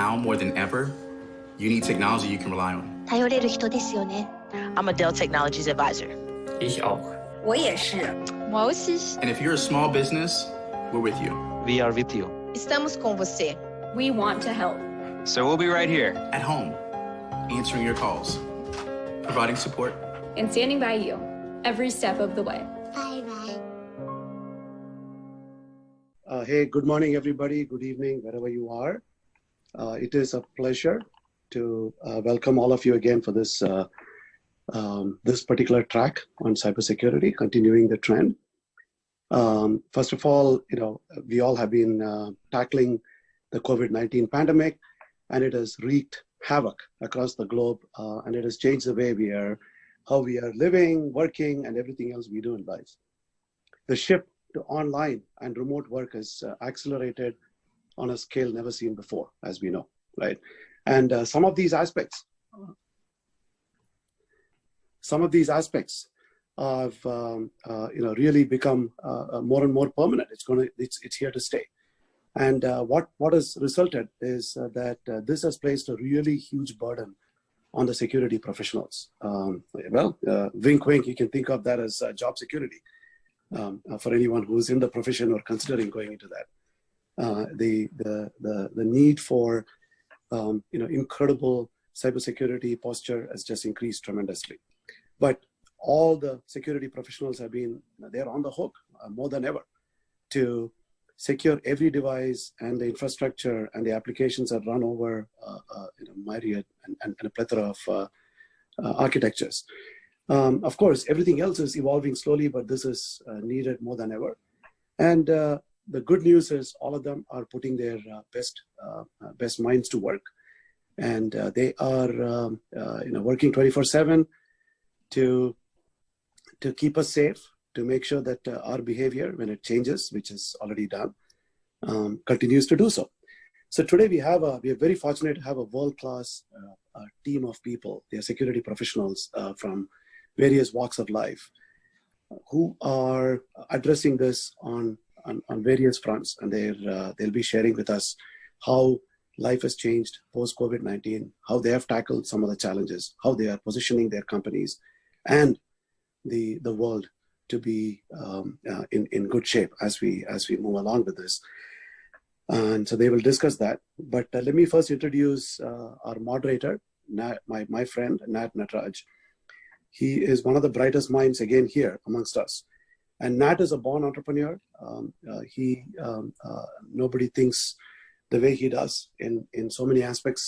Now more than ever, you need technology you can rely on. 頼れる人ですよね。I'm a Dell Technologies advisor. Ich auch. 我也是。我 aussi. And if you're a small business, we're with you. We are with you. Estamos com você. We want to help. So we'll be right here. At home, answering your calls, providing support, And standing by you every step of the way. Bye-bye. Hey, good morning, everybody. Good evening, wherever you are. It is a pleasure to welcome all of you again for this this particular track on cybersecurity, continuing the trend. First of all, we all have been tackling the COVID-19 pandemic, and it has wreaked havoc across the globe, and it has changed the way how we are living, working, and everything else we do in life. The shift to online and remote work has accelerated on a scale never seen before, as we know, right? And some of these aspects have really become more and more permanent. It's here to stay. And what has resulted is that this has placed a really huge burden on the security professionals. Wink, wink, you can think of that as job security for anyone who's in the profession or considering going into that. The need for incredible cybersecurity posture has just increased tremendously. But all the security professionals they're on the hook more than ever to secure every device and the infrastructure and the applications that run over myriad and a plethora of architectures. Of course, everything else is evolving slowly, but this is needed more than ever. And the good news is all of them are putting their best minds to work, and they are working 24/7 to keep us safe, to make sure that our behavior, when it changes, which is already done, continues to do so. So today we are very fortunate to have a world-class team of people. They are security professionals from various walks of life who are addressing this on various fronts, and they'll be sharing with us how life has changed post-COVID-19, how they have tackled some of the challenges, how they are positioning their companies and the world to be in good shape as we move along with this. And so they will discuss that. But let me first introduce our moderator, Nat, my friend, Nat Nataraj. He is one of the brightest minds again here amongst us. And Nat is a born entrepreneur. Nobody thinks the way he does in so many aspects.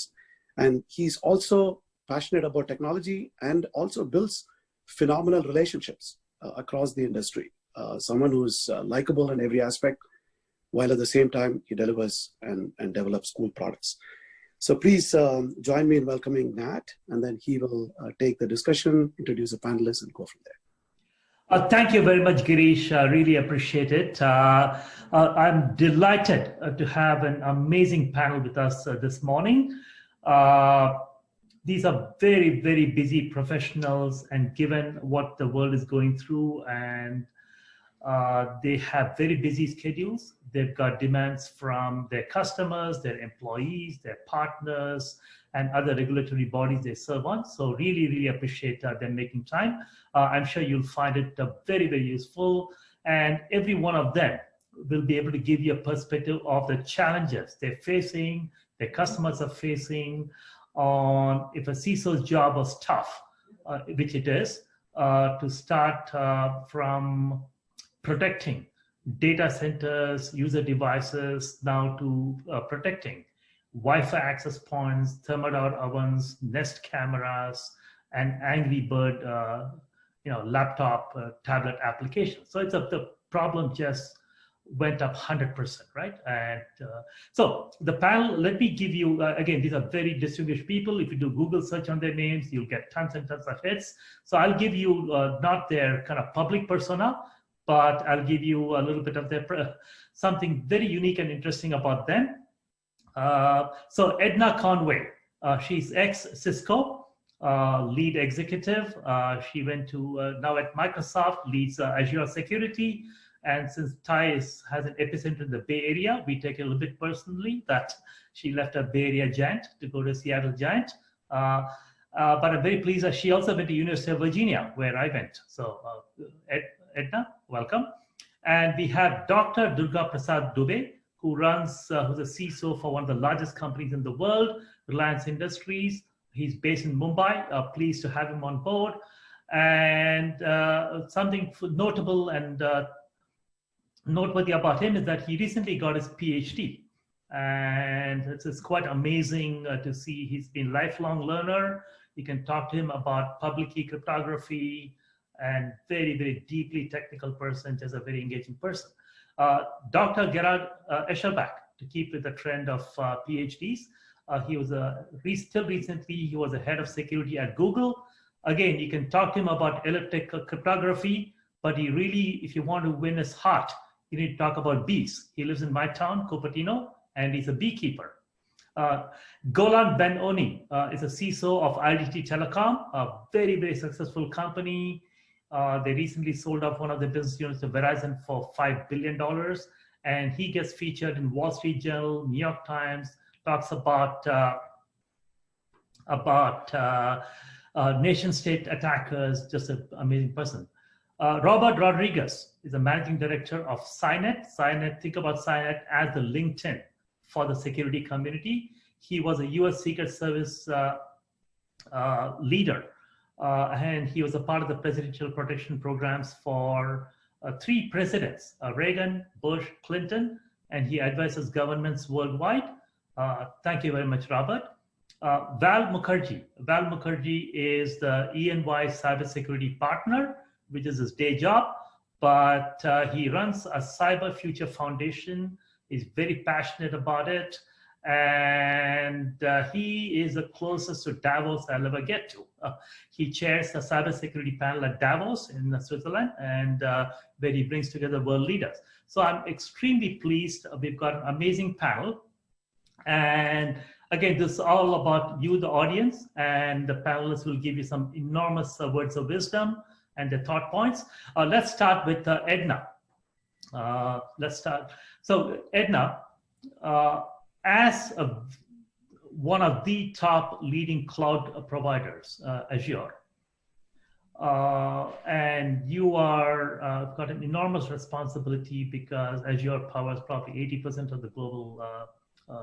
And he's also passionate about technology and also builds phenomenal relationships across the industry. Someone who's likable in every aspect, while at the same time he delivers and develops cool products. So please join me in welcoming Nat, and then he will take the discussion, introduce the panelists, and go from there. Thank you very much, Girish. I really appreciate it. I'm delighted to have an amazing panel with us this morning. These are very, very busy professionals, and given what the world is going through, and they have very busy schedules. They've got demands from their customers, their employees, their partners, and other regulatory bodies they serve on. So really, really appreciate them making time. I'm sure you'll find it very, very useful. And every one of them will be able to give you a perspective of the challenges they're facing, their customers are facing, on if a CISO's job was tough, which it is, to start from protecting data centers, user devices, now to protecting Wi-Fi access points, thermodoubt ovens, Nest cameras, and Angry Bird, laptop, tablet applications. So the problem just went up 100%, right? And so the panel, let me give you, again, these are very distinguished people. If you do Google search on their names, you'll get tons and tons of hits. So I'll give you not their kind of public persona, but I'll give you a little bit of their something very unique and interesting about them. So Edna Conway, she's ex-Cisco lead executive. She went to now at Microsoft, leads Azure Security, And since has an epicenter in the Bay Area, we take it a little bit personally that she left a Bay Area giant to go to a Seattle giant. But I'm very pleased that she also went to University of Virginia, where I went. So Edna, welcome. And we have Dr. Durga Prasad Dubey, who's a CISO for one of the largest companies in the world, Reliance Industries. He's based in Mumbai. Pleased to have him on board. And something notable and noteworthy about him is that he recently got his PhD. And it's quite amazing to see. He's been a lifelong learner. You can talk to him about public key cryptography, and very, very deeply technical person, just a very engaging person. Dr. Gerard Eschelbach, to keep with the trend of PhDs, he was till recently, he was the head of security at Google. Again, you can talk to him about elliptic cryptography, but he really, if you want to win his heart, you need to talk about bees. He lives in my town, Cupertino, and he's a beekeeper. Golan Ben-Oni is a CISO of IDT Telecom, a very, very successful company. They recently sold off one of the business units to Verizon for $5 billion. And he gets featured in Wall Street Journal, New York Times, talks about nation state attackers, just an amazing person. Robert Rodriguez is the managing director of Cynet. Think about Cynet as the LinkedIn for the security community. He was a US Secret Service leader, and he was a part of the presidential protection programs for 3 presidents, Reagan, Bush, Clinton, and he advises governments worldwide. Thank you very much, Robert. Val Mukherjee. Val Mukherjee is the EY cybersecurity partner, which is his day job, but he runs a Cyber Future Foundation. He's very passionate about it, and he is the closest to Davos I'll ever get to. He chairs the cybersecurity panel at Davos in Switzerland, and where he brings together world leaders. So I'm extremely pleased. We've got an amazing panel. And again, this is all about you, the audience, and the panelists will give you some enormous words of wisdom and the thought points. Let's start with Edna. Let's start. So Edna, as one of the top leading cloud providers, Azure, and you are got an enormous responsibility because Azure powers probably 80% of the global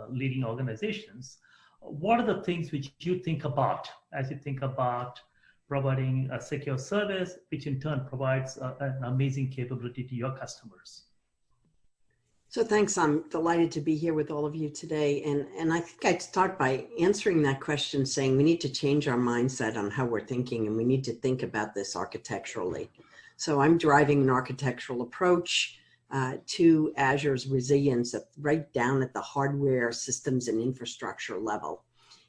leading organizations. What are the things which you think about as you think about providing a secure service, which in turn provides an amazing capability to your customers? So thanks. I'm delighted to be here with all of you today. And I think I'd start by answering that question saying we need to change our mindset on how we're thinking, and we need to think about this architecturally. So I'm driving an architectural approach to Azure's resilience right down at the hardware, systems, and infrastructure level.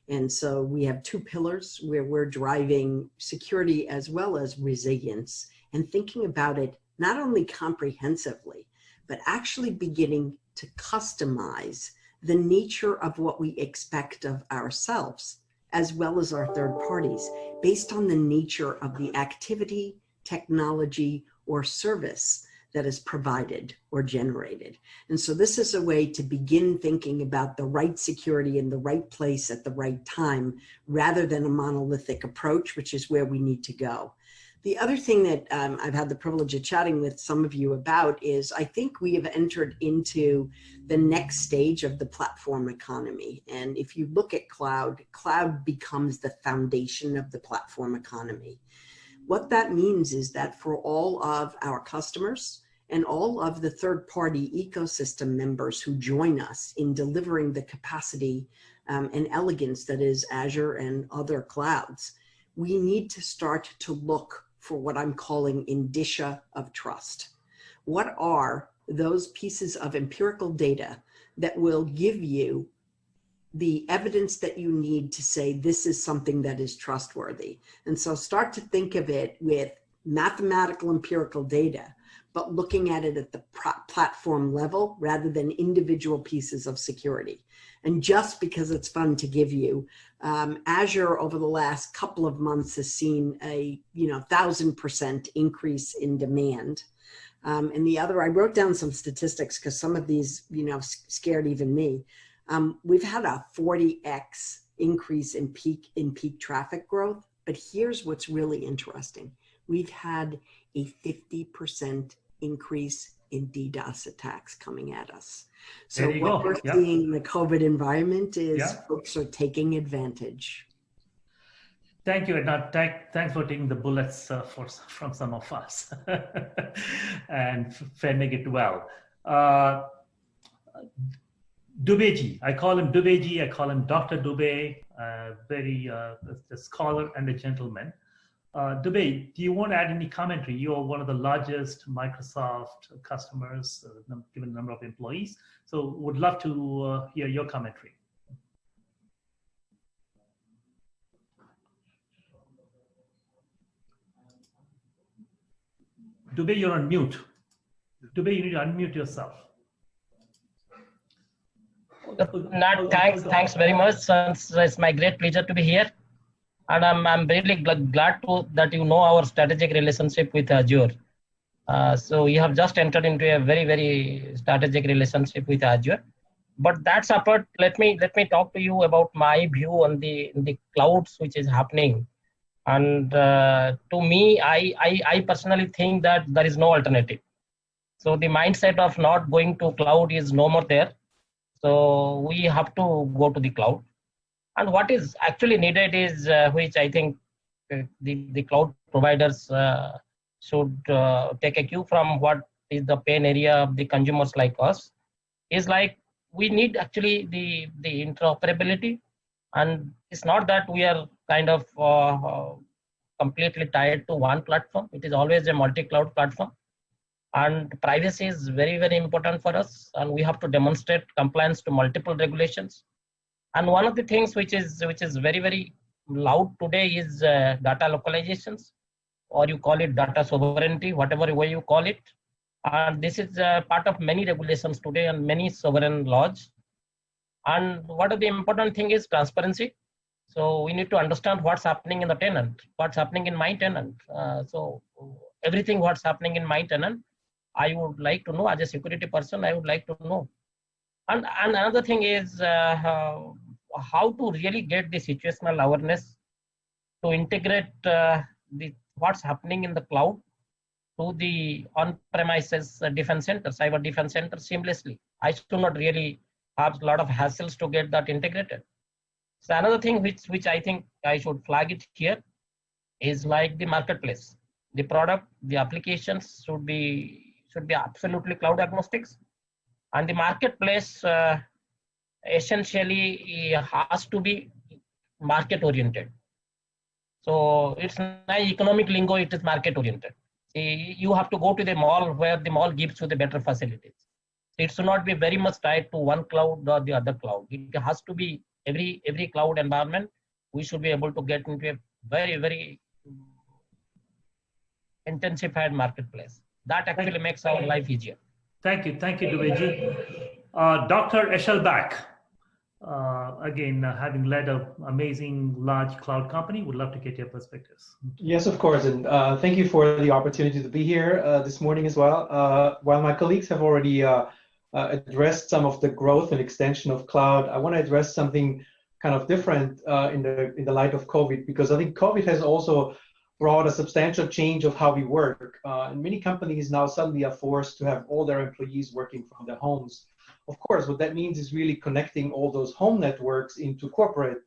And so we have 2 pillars where we're driving security as well as resilience, and thinking about it not only comprehensively, but actually beginning to customize the nature of what we expect of ourselves, as well as our third parties, based on the nature of the activity, technology, or service that is provided or generated. And so this is a way to begin thinking about the right security in the right place at the right time, rather than a monolithic approach, which is where we need to go. The other thing that I've had the privilege of chatting with some of you about is I think we have entered into the next stage of the platform economy. And if you look at cloud, cloud becomes the foundation of the platform economy. What that means is that for all of our customers and all of the third-party ecosystem members who join us in delivering the capacity and elegance that is Azure and other clouds, we need to start to look for what I'm calling Indicia of Trust. What are those pieces of empirical data that will give you the evidence that you need to say this is something that is trustworthy? And so start to think of it with mathematical empirical data, but looking at it at the platform level rather than individual pieces of security. And just because it's fun to give you, Azure over the last couple of months has seen a 1,000% increase in demand. And the other, I wrote down some statistics because some of these, scared even me. We've had a 40x increase in peak traffic growth, but here's what's really interesting. We've had a 50% increase in DDoS attacks coming at us. So what we're seeing in the COVID environment is folks are taking advantage. Thank you, Edna. Thanks for taking the bullets from some of us and framing it well. Dubeji, I call him Dubeji, I call him Dr. Dube, very a scholar and a gentleman. Dube, do you want to add any commentary? You are one of the largest Microsoft customers, given the number of employees. So would love to hear your commentary. Dube, you're on mute. Dube, you need to unmute yourself. Thanks very much. It's my great pleasure to be here. And I'm really glad that you know our strategic relationship with Azure. So you have just entered into a very, very strategic relationship with Azure. But that's apart. Let me talk to you about my view on the clouds which is happening. And to me, I personally think that there is no alternative. So the mindset of not going to cloud is no more there. So we have to go to the cloud. And what is actually needed is, which I think the cloud providers should take a cue from what is the pain area of the consumers like us, is like we need actually the interoperability. And it's not that we are kind of completely tied to one platform. It is always a multi-cloud platform. And privacy is very, very important for us. And we have to demonstrate compliance to multiple regulations. And one of the things which is very, very loud today is data localizations, or you call it data sovereignty, whatever way you call it. And this is part of many regulations today and many sovereign laws. And what are the important thing is transparency. So we need to understand what's happening in the tenant, what's happening in my tenant. So everything what's happening in my tenant, I would like to know as a security person, I would like to know. And another thing is how to really get the situational awareness to integrate what's happening in the cloud to the on-premises defense center, cyber defense center seamlessly. I should not really have a lot of hassles to get that integrated. So another thing which I think I should flag it here is like the marketplace. The product, the applications should be absolutely cloud agnostics. And the marketplace essentially has to be market oriented. So it's not economic lingo, it is market oriented. You have to go to the mall where the mall gives you the better facilities. It should not be very much tied to one cloud or the other cloud. It has to be every cloud environment. We should be able to get into a very, very intensified marketplace. That actually makes our life easier. Thank you, Dubeji. Dr. Eshelbach, again, having led an amazing large cloud company, would love to get your perspectives. Yes, of course, and thank you for the opportunity to be here this morning as well. While my colleagues have already addressed some of the growth and extension of cloud, I want to address something kind of different in the light of COVID, because I think COVID has also brought a substantial change of how we work. And many companies now suddenly are forced to have all their employees working from their homes. Of course, what that means is really connecting all those home networks into corporate.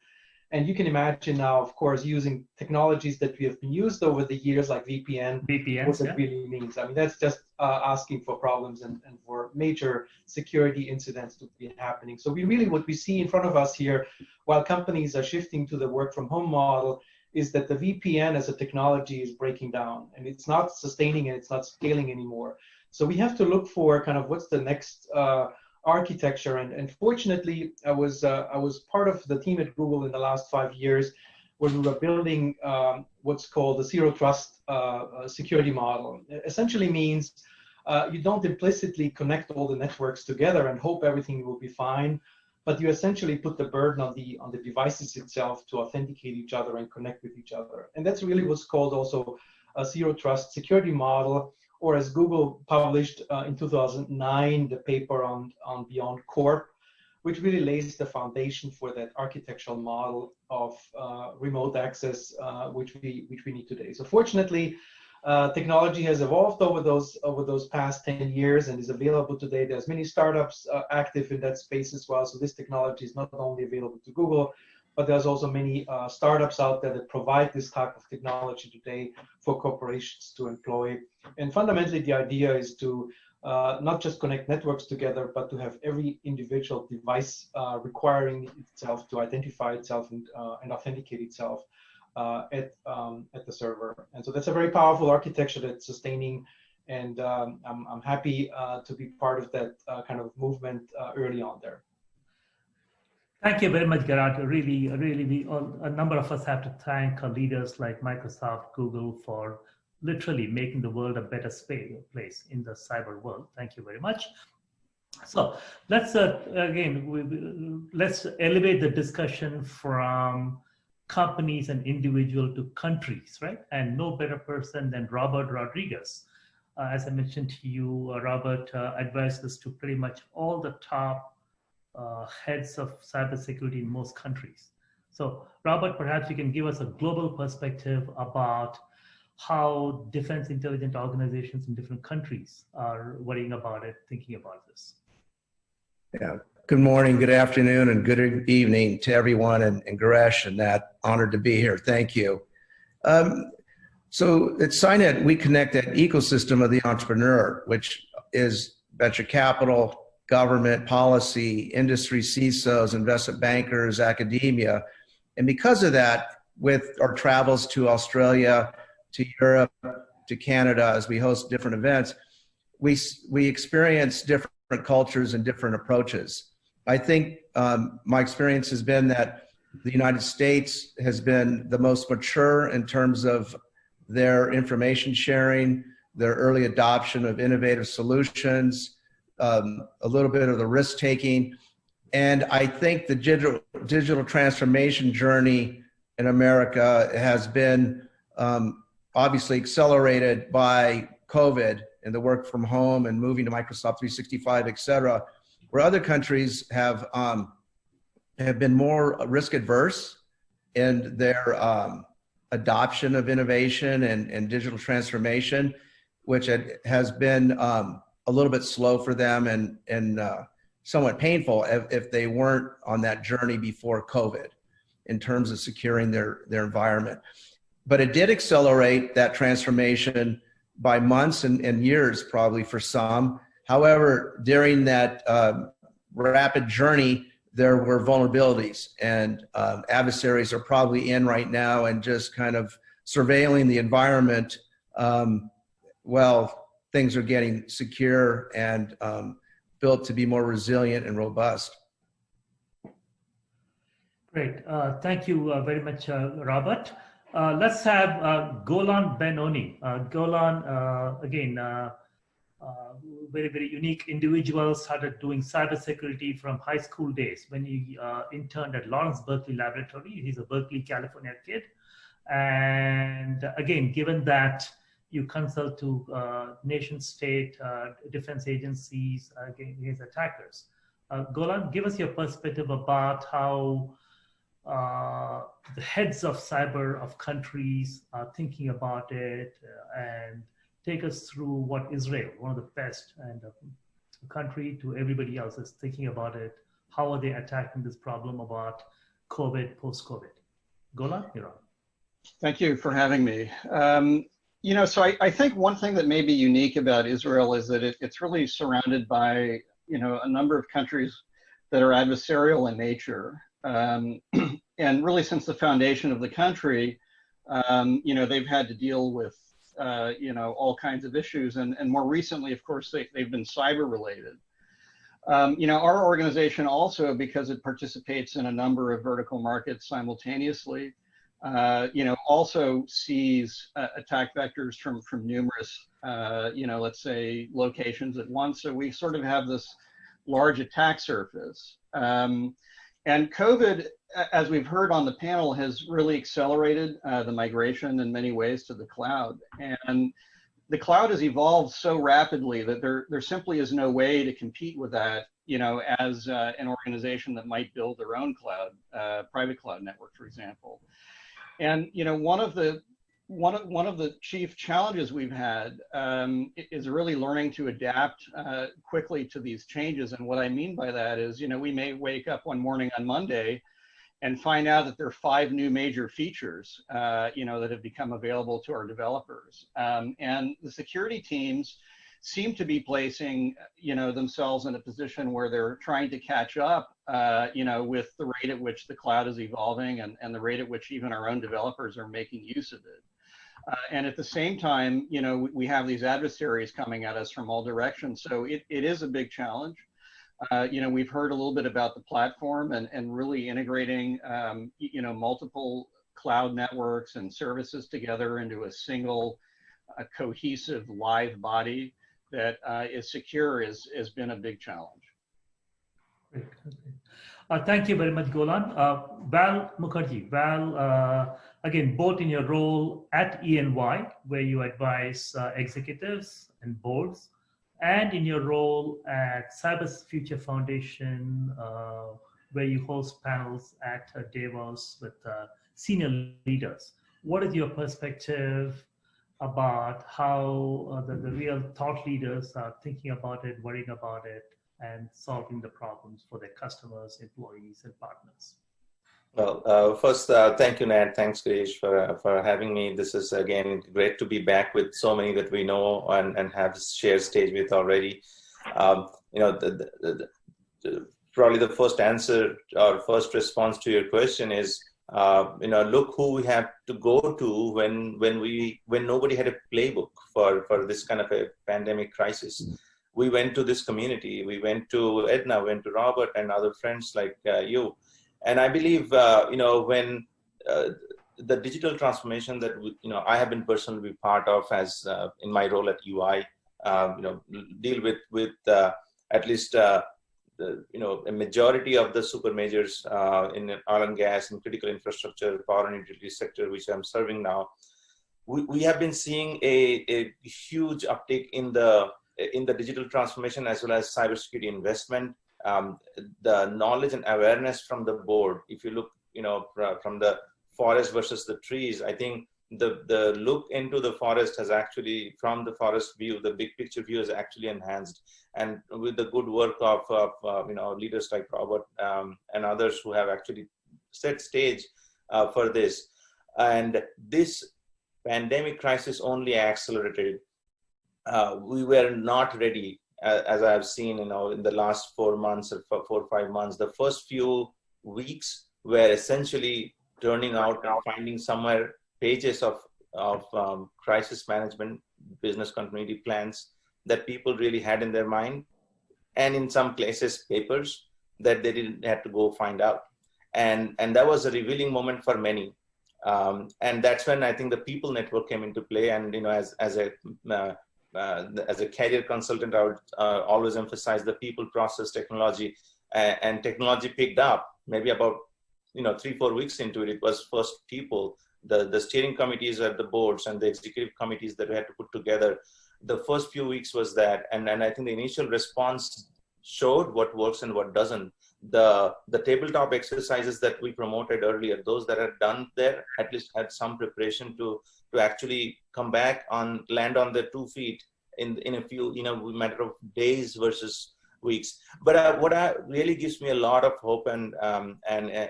And you can imagine now, of course, using technologies that we have been used over the years, like VPNs, what that really means. I mean, that's just asking for problems and for major security incidents to be happening. So what we see in front of us here, while companies are shifting to the work from home model, is that the VPN as a technology is breaking down and it's not sustaining and it's not scaling anymore. So we have to look for kind of what's the next architecture. And fortunately, I was part of the team at Google in the last 5 years where we were building what's called the zero trust security model. It essentially means you don't implicitly connect all the networks together and hope everything will be fine, but you essentially put the burden on the devices itself to authenticate each other and connect with each other. And that's really what's called also a zero trust security model, or as Google published in 2009, the paper on Beyond Corp, which really lays the foundation for that architectural model of remote access, which we need today. So fortunately, technology has evolved over those past 10 years and is available today. There's many startups active in that space as well. So this technology is not only available to Google, but there's also many startups out there that provide this type of technology today for corporations to employ. And fundamentally, the idea is to not just connect networks together, but to have every individual device requiring itself to identify itself and authenticate itself at the server. And so that's a very powerful architecture that's sustaining, and I'm happy to be part of that kind of movement early on there. Thank you very much, Gerard. Really, a number of us have to thank our leaders like Microsoft, Google for literally making the world a better place in the cyber world. Thank you very much. So let's let's elevate the discussion from companies and individual to countries, right? And no better person than Robert Rodriguez. As I mentioned to you, Robert advises to pretty much all the top heads of cybersecurity in most countries. So Robert, perhaps you can give us a global perspective about how defense intelligence organizations in different countries are worrying about it, thinking about this. Yeah. Good morning, good afternoon, and good evening to everyone, and Garesh, and that honored to be here. Thank you. So at SciNet, we connect that ecosystem of the entrepreneur, which is venture capital, government, policy, industry, CISOs, investment bankers, academia. And because of that, with our travels to Australia, to Europe, to Canada, as we host different events, we experience different cultures and different approaches. I think my experience has been that the United States has been the most mature in terms of their information sharing, their early adoption of innovative solutions, a little bit of the risk taking. And I think the digital transformation journey in America has been obviously accelerated by COVID and the work from home and moving to Microsoft 365, et cetera, where other countries have been more risk adverse in their adoption of innovation and digital transformation, which has been a little bit slow for them and somewhat painful if they weren't on that journey before COVID in terms of securing their environment. But it did accelerate that transformation by months and years probably for some. However, during that rapid journey, there were vulnerabilities, and adversaries are probably in right now and just kind of surveilling the environment while things are getting secure and built to be more resilient and robust. Great. Thank you very much, Robert. Let's have Golan Ben-Oni. Golan, again, very, very unique individual, started doing cybersecurity from high school days when he interned at Lawrence Berkeley Laboratory. He's a Berkeley, California kid. And again, given that you consult to nation state defense agencies against attackers, Golan, give us your perspective about how the heads of cyber of countries are thinking about it, and take us through what Israel, one of the best and a country to everybody else is thinking about it. How are they attacking this problem about COVID, post-COVID? Golan, you're on. Thank you for having me. You know, so I think one thing that may be unique about Israel is that it's really surrounded by, you know, a number of countries that are adversarial in nature. And really since the foundation of the country, you know, they've had to deal with, you know, all kinds of issues. And more recently, of course, they've been cyber related. You know, our organization also, because it participates in a number of vertical markets simultaneously, you know, also sees attack vectors from numerous, you know, let's say locations at once. So we sort of have this large attack surface. And COVID, as we've heard on the panel, has really accelerated the migration in many ways to the cloud. And the cloud has evolved so rapidly that there simply is no way to compete with that, as an organization that might build their own cloud, private cloud network, for example. And one of the chief challenges we've had is really learning to adapt quickly to these changes. And what I mean by that is, we may wake up one morning on Monday and find out that there are 5 new major features, that have become available to our developers. And the security teams seem to be placing, themselves in a position where they're trying to catch up, with the rate at which the cloud is evolving and the rate at which even our own developers are making use of it. And at the same time, we have these adversaries coming at us from all directions. So it is a big challenge. We've heard a little bit about the platform and really integrating, multiple cloud networks and services together into a single cohesive live body that is secure has been a big challenge. Great. Thank you very much, Golan. Val Mukherjee. Val, again, both in your role at EY, where you advise executives and boards, and in your role at Cybersecurity Foundation, where you host panels at Davos with senior leaders. What is your perspective about how the real thought leaders are thinking about it, worrying about it, and solving the problems for their customers, employees, and partners? Well, first, thank you, Nat. Thanks, Girish, for having me. This is, again, great to be back with so many that we know and have shared stage with already. Probably the first answer or first response to your question is, look who we have to go to when nobody had a playbook for this kind of a pandemic crisis. We went to this community. We went to Edna, went to Robert, and other friends like you. And I believe, when the digital transformation that I have been personally part of as in my role at UI, deal with at least a majority of the super majors in oil and gas and critical infrastructure, power and utility sector, which I'm serving now. We have been seeing a huge uptick in the digital transformation as well as cybersecurity investment. The knowledge and awareness from the board, if you look, from the forest versus the trees, I think the look into the forest has actually, from the forest view, the big picture view is actually enhanced. And with the good work of leaders like Robert and others who have actually set stage for this. And this pandemic crisis only accelerated. We were not ready. As I've seen, in the last 4 months or 4 or 5 months, the first few weeks were essentially turning out and finding somewhere pages of crisis management, business continuity plans that people really had in their mind, and in some places papers that they didn't have to go find out. And that was a revealing moment for many. And that's when I think the people network came into play. And as a career consultant, I would always emphasize the people, process, technology, and technology picked up maybe about 3-4 weeks into it. It was first people, the steering committees at the boards and the executive committees that we had to put together. The first few weeks was that, and I think the initial response showed what works and what doesn't. The tabletop exercises that we promoted earlier, those that had done there at least had some preparation to actually come back land on their 2 feet in a matter of days versus weeks. But what really gives me a lot of hope and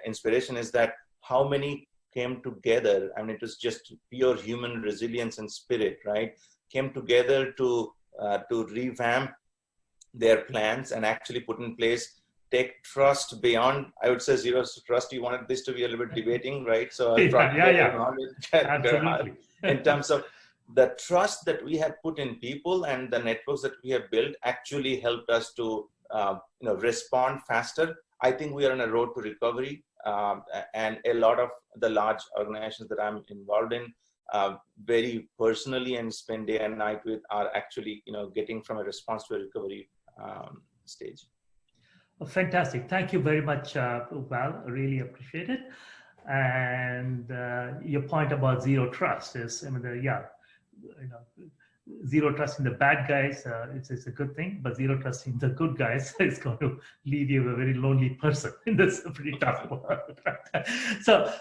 inspiration is that how many came together. I mean, it was just pure human resilience and spirit, right? Came together to revamp their plans and actually put in place, take trust beyond, I would say, zero trust. You wanted this to be a little bit debating, right? So Absolutely. In terms of the trust that we have put in people and the networks that we have built actually helped us to respond faster. I think we are on a road to recovery, and a lot of the large organizations that I'm involved in, very personally and spend day and night with, are actually getting from a response to a recovery stage. Fantastic. Thank you very much, Val. I really appreciate it. And your point about zero trust is, zero trust in the bad guys, it's a good thing, but zero trust in the good guys is going to leave you a very lonely person in this pretty tough world. So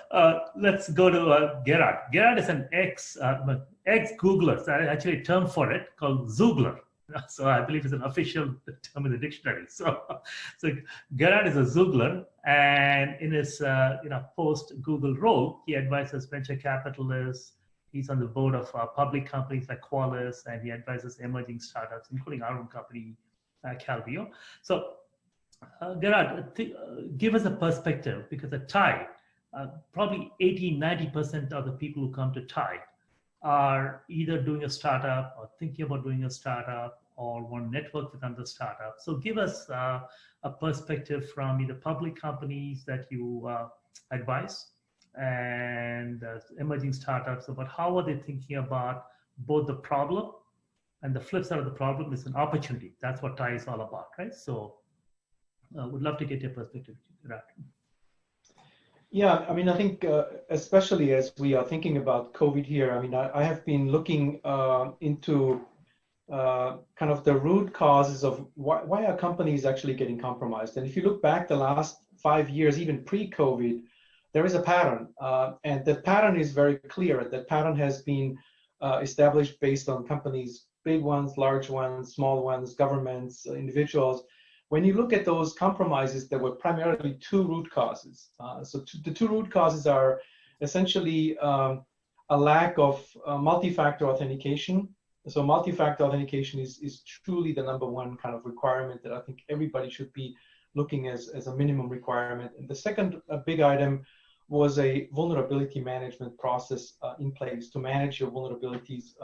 let's go to Gerard. Gerard is an ex-Googler. There's actually a term for it called Zoogler. So I believe it's an official term in the dictionary. So Gerard is a Zoogler, and in his post-Google role, he advises venture capitalists. He's on the board of public companies like Qualys, and he advises emerging startups, including our own company, Calvio. So, Gerard, give us a perspective, because at TiE, probably 80-90% of the people who come to TiE are either doing a startup or thinking about doing a startup or want to network with another startup. So give us a perspective from either public companies that you advise and emerging startups about how are they thinking about both the problem and the flip side of the problem is an opportunity. That's what TiE is all about, right? So would love to get your perspective to that. Yeah, I mean, I think especially as we are thinking about COVID here, I mean, I have been looking into kind of the root causes of why are companies actually getting compromised. And if you look back the last 5 years, even pre-COVID, there is a pattern, and the pattern is very clear. That pattern has been established based on companies, big ones, large ones, small ones, governments, individuals. When you look at those compromises, there were primarily two root causes. The two root causes are essentially a lack of multi-factor authentication. So multi-factor authentication is truly the #1 kind of requirement that I think everybody should be looking as a minimum requirement. And the second big item was a vulnerability management process in place to manage your vulnerabilities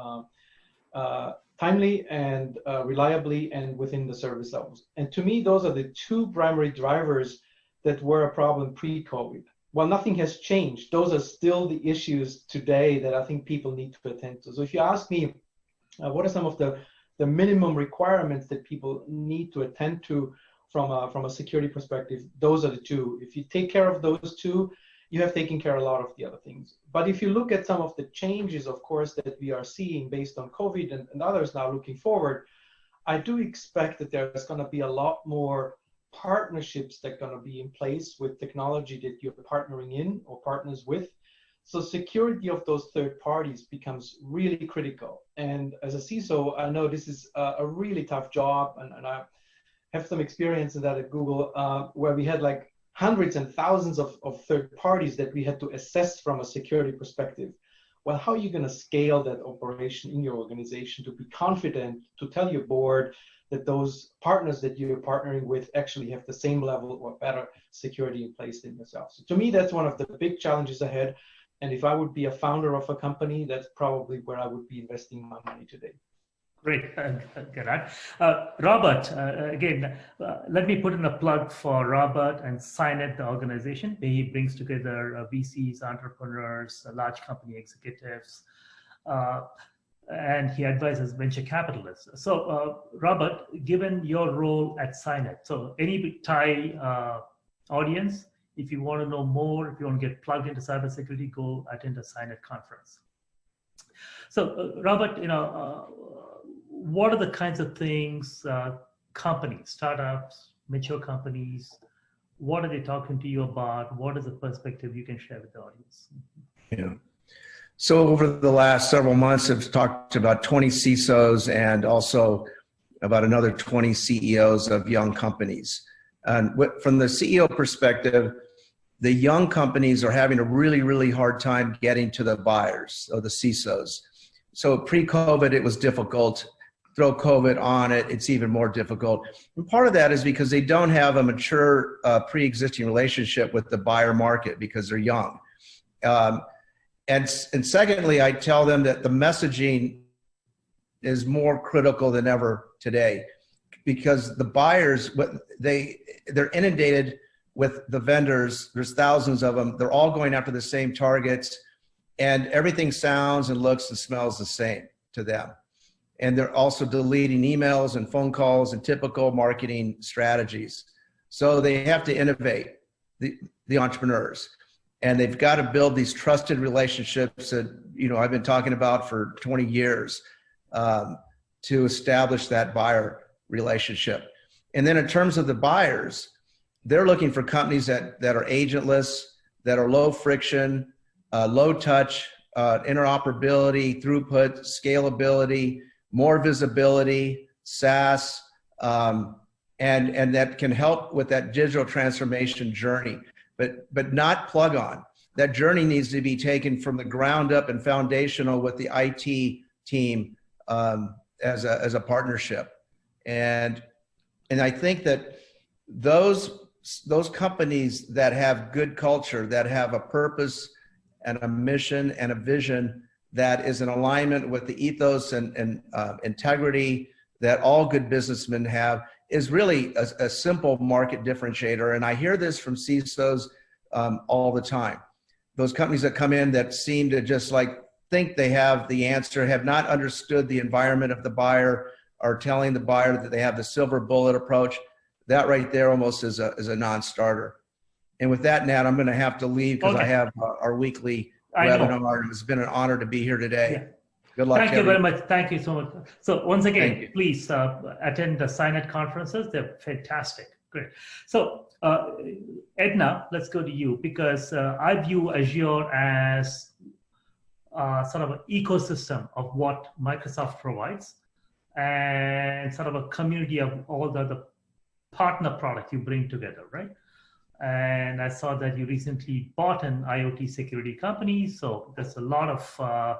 timely and reliably and within the service levels. And to me, those are the two primary drivers that were a problem pre-COVID. While nothing has changed, those are still the issues today that I think people need to attend to. So if you ask me, what are some of the minimum requirements that people need to attend to from a security perspective, those are the two. If you take care of those two, you have taken care of a lot of the other things. But if you look at some of the changes, of course, that we are seeing based on COVID and others now looking forward, I do expect that there's going to be a lot more partnerships that are going to be in place with technology that you're partnering in or partners with. So security of those third parties becomes really critical. And as a CISO, I know this is a really tough job, and I have some experience in that at Google, where we had like hundreds and thousands of third parties that we had to assess from a security perspective. Well, how are you going to scale that operation in your organization to be confident to tell your board that those partners that you're partnering with actually have the same level or better security in place than yourself? So to me, that's one of the big challenges ahead. And if I would be a founder of a company, that's probably where I would be investing my money today. Great, Gerard. Robert, again, let me put in a plug for Robert and Cynet, the organization. He brings together VCs, entrepreneurs, large company executives, and he advises venture capitalists. So, Robert, given your role at Cynet, so any TiE audience, if you want to know more, if you want to get plugged into cybersecurity, go attend a Cynet conference. So, Robert, what are the kinds of things companies, startups, mature companies, what are they talking to you about? What is the perspective you can share with the audience? Yeah. So over the last several months, I've talked to about 20 CISOs and also about another 20 CEOs of young companies. And from the CEO perspective, the young companies are having a really, really hard time getting to the buyers or the CISOs. So pre-COVID, it was difficult. Throw COVID on it, it's even more difficult. And part of that is because they don't have a mature pre-existing relationship with the buyer market because they're young. And secondly, I tell them that the messaging is more critical than ever today because the buyers, they're inundated with the vendors. There's thousands of them. They're all going after the same targets and everything sounds and looks and smells the same to them. And they're also deleting emails and phone calls and typical marketing strategies. So they have to innovate, the entrepreneurs. And they've got to build these trusted relationships that, I've been talking about for 20 years. to establish that buyer relationship. And then in terms of the buyers, they're looking for companies that are agentless, that are low friction, low touch, interoperability, throughput, scalability, more visibility, SaaS, and that can help with that digital transformation journey, but not plug on. That journey needs to be taken from the ground up and foundational with the IT team as a partnership. And I think that those companies that have good culture, that have a purpose and a mission and a vision that is in alignment with the ethos and integrity that all good businessmen have, is really a simple market differentiator. And I hear this from CISOs all the time. Those companies that come in that seem to just like think they have the answer, have not understood the environment of the buyer, are telling the buyer that they have the silver bullet approach. That right there almost is a non-starter. And with that, Nat, I'm going to have to leave because I have our weekly webinar. It's been an honor to be here today. Yeah. Good luck. Thank you very much. Thank you so much. So once again, please attend the SINET conferences. They're fantastic. Great. So Edna, let's go to you, because I view Azure as sort of an ecosystem of what Microsoft provides, and sort of a community of all the partner products you bring together, right? And I saw that you recently bought an IoT security company. So there's a lot of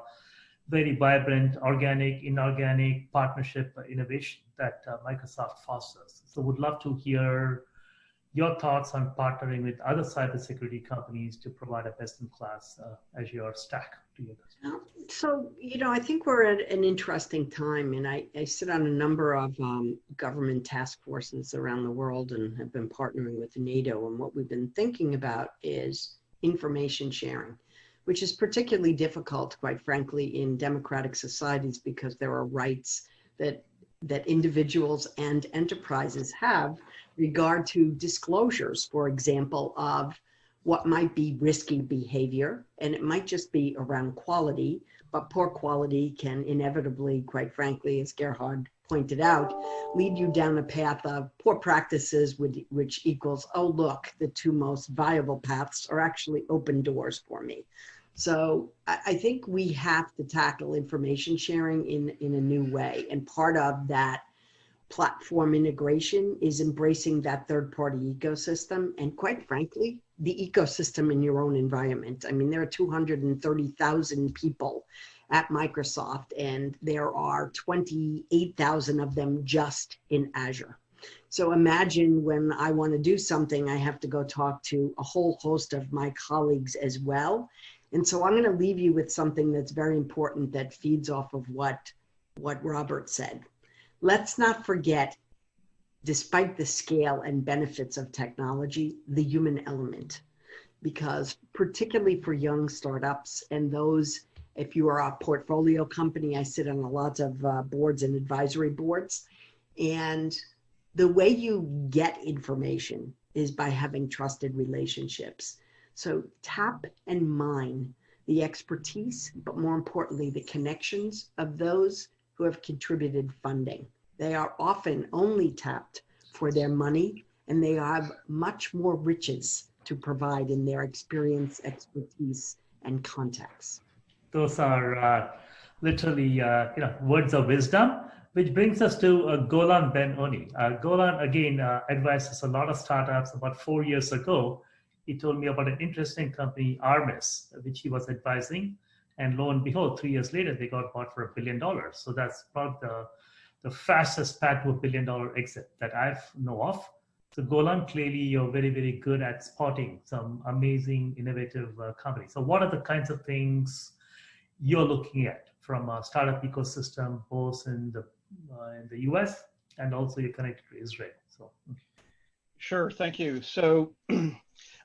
very vibrant, organic, inorganic partnership innovation that Microsoft fosters. So would love to hear your thoughts on partnering with other cybersecurity companies to provide a best-in-class Azure stack to your customers. So, I think we're at an interesting time, and I sit on a number of government task forces around the world and have been partnering with NATO. And what we've been thinking about is information sharing, which is particularly difficult, quite frankly, in democratic societies, because there are rights that individuals and enterprises have regard to disclosures, for example, of what might be risky behavior. And it might just be around quality, but poor quality can inevitably, quite frankly, as Gerhard pointed out, lead you down a path of poor practices, which equals, oh, look, the two most viable paths are actually open doors for me. So I think we have to tackle information sharing in a new way. And part of that platform integration is embracing that third-party ecosystem. And quite frankly, the ecosystem in your own environment. I mean, there are 230,000 people at Microsoft, and there are 28,000 of them just in Azure. So imagine when I want to do something, I have to go talk to a whole host of my colleagues as well. And so I'm going to leave you with something that's very important that feeds off of what Robert said. Let's not forget, despite the scale and benefits of technology, the human element. Because particularly for young startups and those, if you are a portfolio company, I sit on a lot of boards and advisory boards. And the way you get information is by having trusted relationships. So tap and mine the expertise, but more importantly, the connections of those who have contributed funding. They are often only tapped for their money, and they have much more riches to provide in their experience, expertise, and contacts. Those are literally words of wisdom, which brings us to Golan Ben-Oni. Golan, again, advises a lot of startups. About 4 years ago, he told me about an interesting company, Armis, which he was advising. And lo and behold, 3 years later, they got bought for $1 billion. So that's about the fastest path to $1 billion exit that I know of. So Golan, clearly you're very, very good at spotting some amazing, innovative companies. So what are the kinds of things you're looking at from a startup ecosystem, both in the US and also you're connected to Israel? So. Sure, thank you. So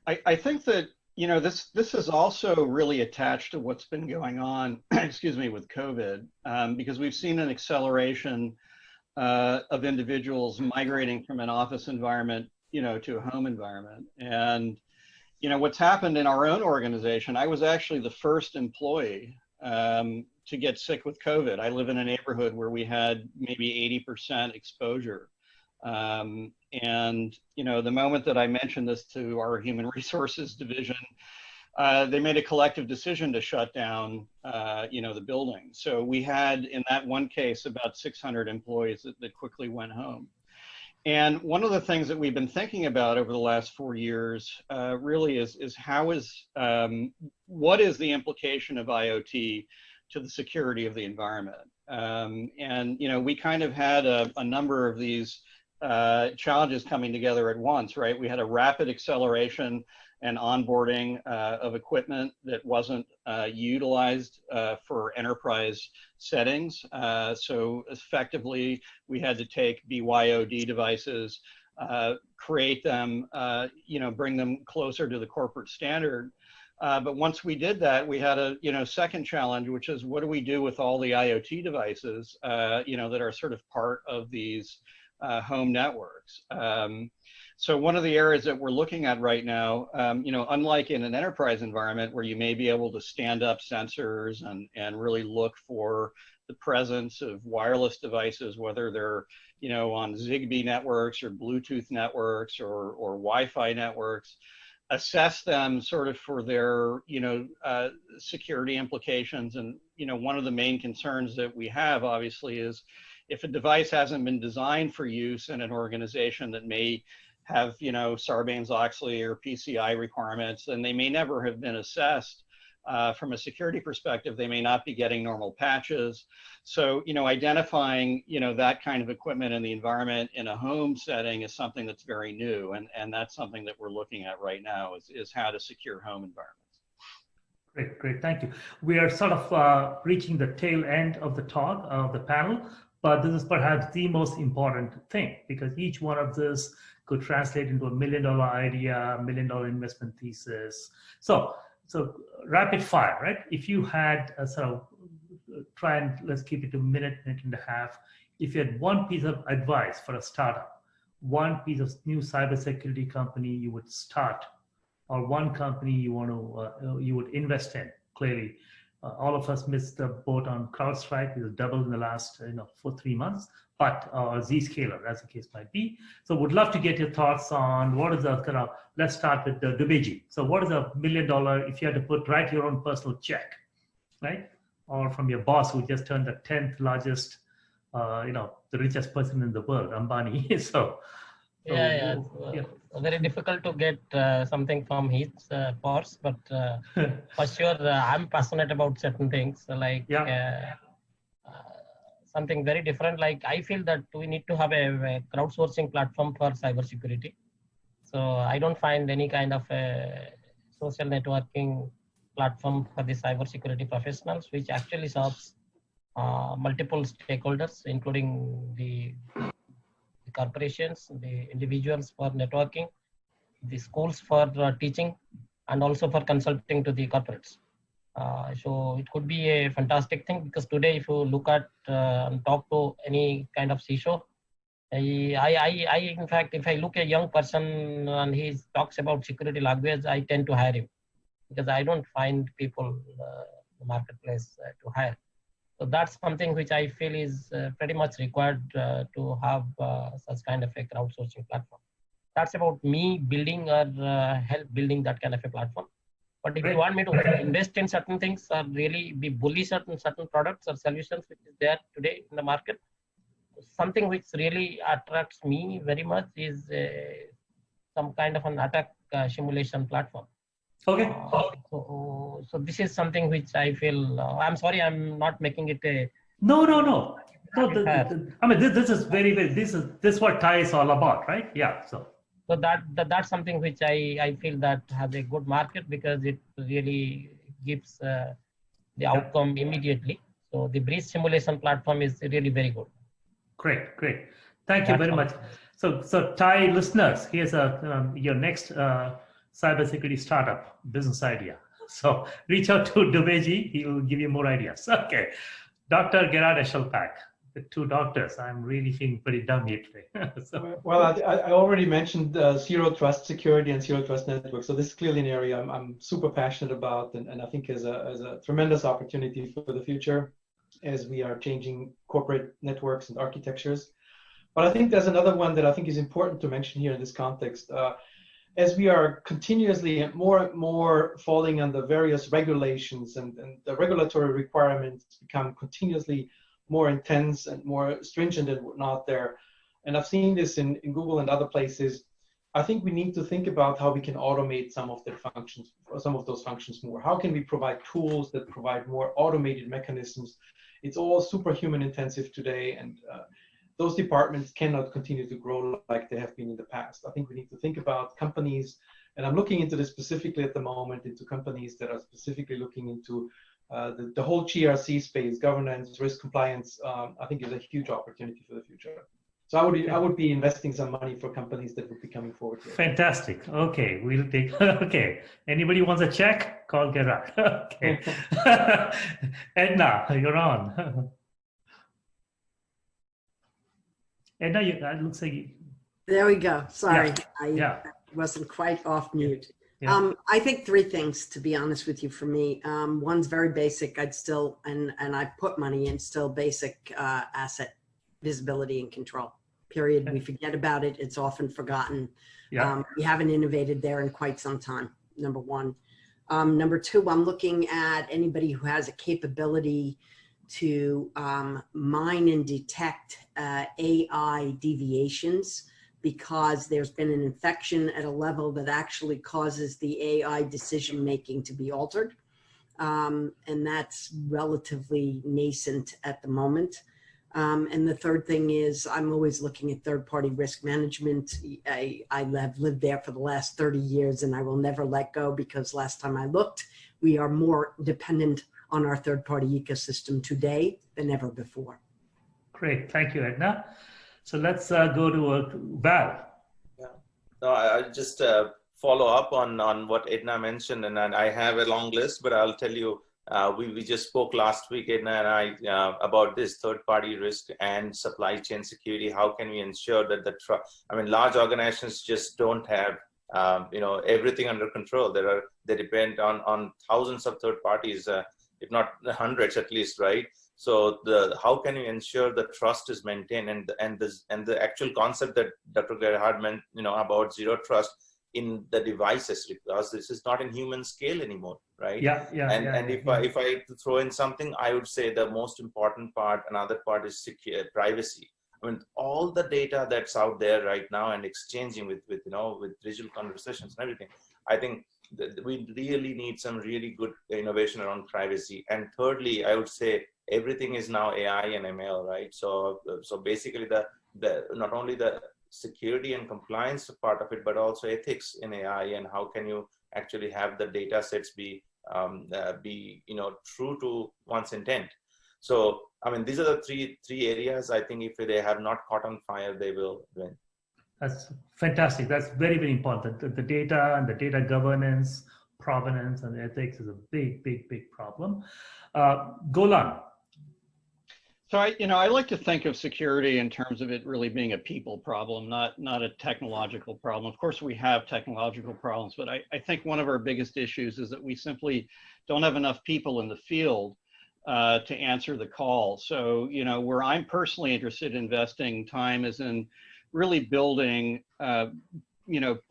I think that, this is also really attached to what's been going on, excuse me, with COVID, because we've seen an acceleration of individuals migrating from an office environment, to a home environment. And, what's happened in our own organization, I was actually the first employee to get sick with COVID. I live in a neighborhood where we had maybe 80% exposure. And, you know, the moment that I mentioned this to our human resources division, they made a collective decision to shut down, you know, the building. So we had, in that one case, about 600 employees that quickly went home. And one of the things that we've been thinking about over the last 4 years really is how is, what is the implication of IoT to the security of the environment? And, you know, we kind of had a number of these challenges coming together at once, right? We had a rapid acceleration and onboarding of equipment that wasn't utilized for enterprise settings. So effectively, we had to take BYOD devices, create them, you know, bring them closer to the corporate standard. But once we did that, we had a, you know, second challenge, which is what do we do with all the IoT devices, you know, that are sort of part of these home networks. So one of the areas that we're looking at right now, you know, unlike in an enterprise environment where you may be able to stand up sensors and really look for the presence of wireless devices, whether they're, you know, on Zigbee networks or Bluetooth networks or Wi-Fi networks, assess them sort of for their, you know, security implications. And, you know, one of the main concerns that we have obviously is if a device hasn't been designed for use in an organization that may have, you know, Sarbanes-Oxley or PCI requirements, then they may never have been assessed from a security perspective. They may not be getting normal patches. So, you know, identifying, you know, that kind of equipment in the environment in a home setting is something that's very new. And that's something that we're looking at right now is how to secure home environments. Great, great, thank you. We are sort of reaching the tail end of the talk, of the panel, but this is perhaps the most important thing because each one of this could translate into $1 million idea, $1 million investment thesis. So rapid fire, right? If you had a sort of try and let's keep it to a minute and a half. If you had one piece of advice for a startup, one piece of new cybersecurity company you would start, or one company you want to you would invest in, clearly. All of us missed the boat on CrowdStrike. It was doubled in the last, you know, 3 months, but Zscaler, as the case might be. So would love to get your thoughts on what is the kind of, let's start with the Dubeji. So what is $1 million if you had to write your own personal check, right? Or from your boss who just turned the 10th largest, you know, the richest person in the world, Ambani. so yeah. Very difficult to get something from his purse, but for sure, I'm passionate about certain things, like something very different. Like I feel that we need to have a crowdsourcing platform for cybersecurity. So I don't find any kind of a social networking platform for the cybersecurity professionals, which actually serves multiple stakeholders, including the corporations, the individuals for networking, the schools for teaching, and also for consulting to the corporates. So it could be a fantastic thing because today, if you look at and talk to any kind of CISO, I in fact, if I look at a young person and he talks about security language, I tend to hire him because I don't find people in the marketplace to hire. So that's something which I feel is pretty much required to have such kind of a crowdsourcing platform. That's about me building or help building that kind of a platform. But if you want me to invest in certain things or really be bullish on certain products or solutions which is there today in the market, something which really attracts me very much is some kind of an attack simulation platform. Okay. So this is something which I feel, I'm sorry, I'm not making it a... No. I mean, this is this is what TiE is all about, right? Yeah, so that's something which I feel that has a good market because it really gives the outcome immediately. So the breach simulation platform is really very good. Great. Thank you very much. So TiE listeners, here's your next cybersecurity startup business idea. So reach out to Dubeji, he will give you more ideas. Okay, Dr. Gerard Eschelpack, the two doctors. I'm really feeling pretty dumb here today. So. Well, I already mentioned zero trust security and zero trust network. So this is clearly an area I'm super passionate about, and I think is a tremendous opportunity for the future as we are changing corporate networks and architectures. But I think there's another one that I think is important to mention here in this context. As we are continuously more and more falling under various regulations and the regulatory requirements become continuously more intense and more stringent and whatnot there. And I've seen this in Google and other places. I think we need to think about how we can automate some of their functions, or some of those functions more. How can we provide tools that provide more automated mechanisms? It's all superhuman intensive today, and those departments cannot continue to grow like they have been in the past. I think we need to think about companies, and I'm looking into this specifically at the moment, into companies that are specifically looking into the whole GRC space, governance, risk compliance. I think is a huge opportunity for the future. So I would be investing some money for companies that would be coming forward here. Fantastic. Okay, we'll take. Okay, anybody wants a check? Call Gerard. Okay, Edna, you're on. Edna, it looks like. There we go. Sorry, Yeah. I wasn't quite off mute. Yeah. I think three things, to be honest with you, for me. One's very basic. I'd still, and I put money in, still basic asset visibility and control, period. We forget about it. It's often forgotten. Yeah. We haven't innovated there in quite some time, number one. Number two, I'm looking at anybody who has a capability to mine and detect AI deviations, because there's been an infection at a level that actually causes the AI decision-making to be altered. And that's relatively nascent at the moment. And the third thing is I'm always looking at third-party risk management. I have lived there for the last 30 years and I will never let go, because last time I looked, we are more dependent on our third-party ecosystem today than ever before. Great, thank you, Edna. So let's go to Val. Yeah, no, I'll just follow up on what Edna mentioned, and I have a long list, but I'll tell you, we just spoke last week, Edna and I, about this third-party risk and supply chain security. How can we ensure that large organizations just don't have everything under control. They depend on thousands of third parties, if not hundreds at least, right? So how can you ensure the trust is maintained, and the actual concept that Dr. Gerhard meant, about zero trust in the devices, because this is not in human scale anymore, right? If I had to throw in something, I would say the most important part, another part is privacy. I mean, all the data that's out there right now and exchanging with visual conversations and everything, I think that we really need some really good innovation around privacy. And thirdly, I would say everything is now AI and ML, right? So basically the not only the security and compliance part of it, but also ethics in AI, and how can you actually have the data sets be true to one's intent. So I mean, these are the three areas. I think if they have not caught on fire, they will win. That's fantastic. That's very, very important. The data and the data governance, provenance, and ethics is a big problem. Golan. So I like to think of security in terms of it really being a people problem, not a technological problem. Of course, we have technological problems, but I think one of our biggest issues is that we simply don't have enough people in the field to answer the call. So where I'm personally interested in investing time is in really building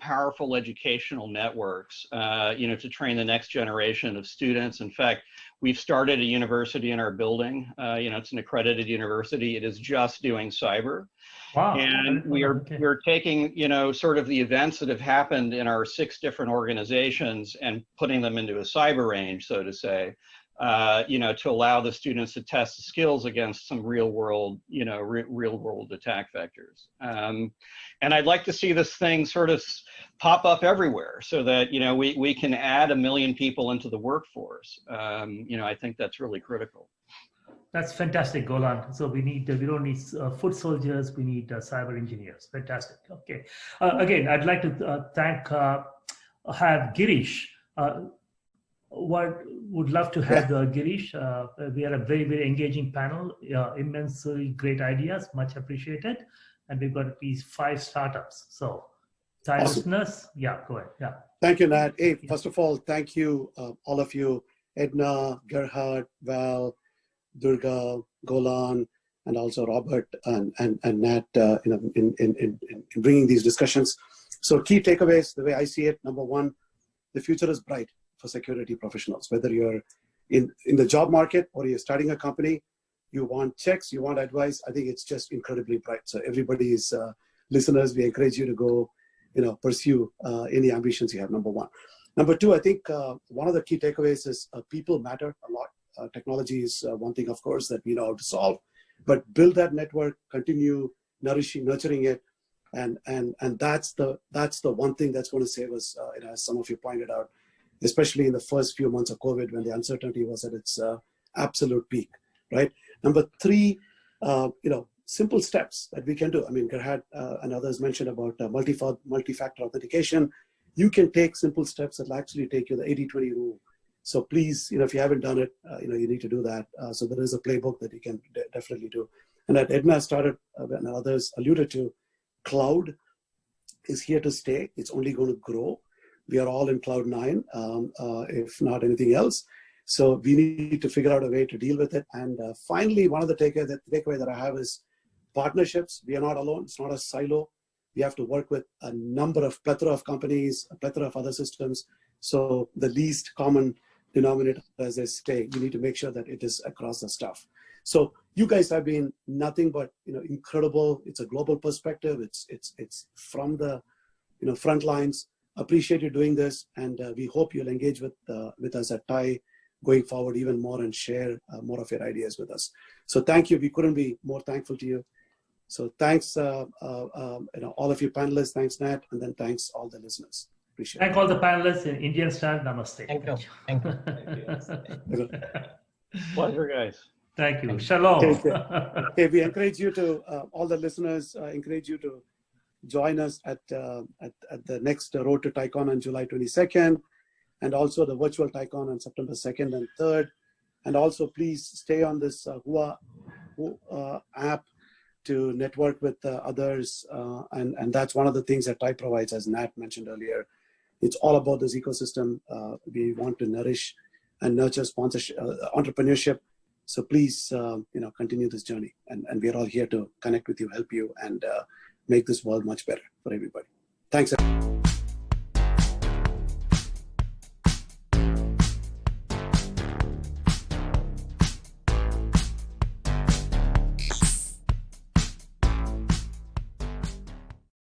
powerful educational networks, to train the next generation of students. In fact, we've started a university in our building. It's an accredited university. It is just doing cyber. Wow. And we're taking, sort of the events that have happened in our 6 different organizations and putting them into a cyber range, so to say, to allow the students to test the skills against some real world attack vectors. And I'd like to see this thing sort of pop up everywhere so that, we can add 1 million people into the workforce. I think that's really critical. That's fantastic, Golan. So we don't need foot soldiers, we need cyber engineers. Fantastic. Okay. Again, I'd like to have Girish. would love to have Girish. We are a very, very engaging panel, immensely great ideas, much appreciated. And we've got these 5 startups. So, tirelessness, yeah, go ahead. Yeah. Thank you, Nat. Hey, first of all, thank you, all of you, Edna, Gerhard, Val, Durga, Golan, and also Robert and Nat in bringing these discussions. So key takeaways, the way I see it, number one, the future is bright for security professionals. Whether you're in the job market or you're starting a company, you want checks, you want advice, I think it's just incredibly bright. So everybody's listeners, we encourage you to go, pursue any ambitions you have, number one. Number two, I think one of the key takeaways is people matter a lot. Technology is one thing, of course, that we know how to solve, but build that network, continue nurturing it, and that's the one thing that's going to save us, as some of you pointed out, especially in the first few months of COVID when the uncertainty was at its absolute peak, right? Number three, simple steps that we can do. I mean, Gerhard and others mentioned about multi-factor authentication. You can take simple steps that will actually take you the 80-20 rule. So please, if you haven't done it, you need to do that. So there is a playbook that you can definitely do. And that Edna started, and others alluded to, cloud is here to stay. It's only going to grow. We are all in cloud 9, if not anything else. So we need to figure out a way to deal with it. And finally, one of the takeaway that I have is partnerships. We are not alone. It's not a silo. We have to work with a plethora of companies, a plethora of other systems. So the least common denominator, as they say, you need to make sure that it is across the stuff. So you guys have been nothing but incredible. It's a global perspective. It's from the front lines. Appreciate you doing this, and we hope you'll engage with us at TiE going forward even more and share more of your ideas with us. So thank you. We couldn't be more thankful to you. So thanks, all of you panelists. Thanks, Nat, and then thanks all the listeners. Appreciate it. Thank all the panelists in Indian style. Namaste. Thank you. Thank you. Pleasure, guys. Thank you. Shalom. Okay, we encourage you to, all the listeners, encourage you to join us at the next Road to TiEcon on July 22nd, and also the virtual TiEcon on September 2nd and 3rd. And also, please stay on this Hua app to network with others. And that's one of the things that TiE provides, as Nat mentioned earlier. It's all about this ecosystem. We want to nourish and nurture sponsorship, entrepreneurship. So please, continue this journey. And we're all here to connect with you, help you, and make this world much better for everybody. Thanks, everyone.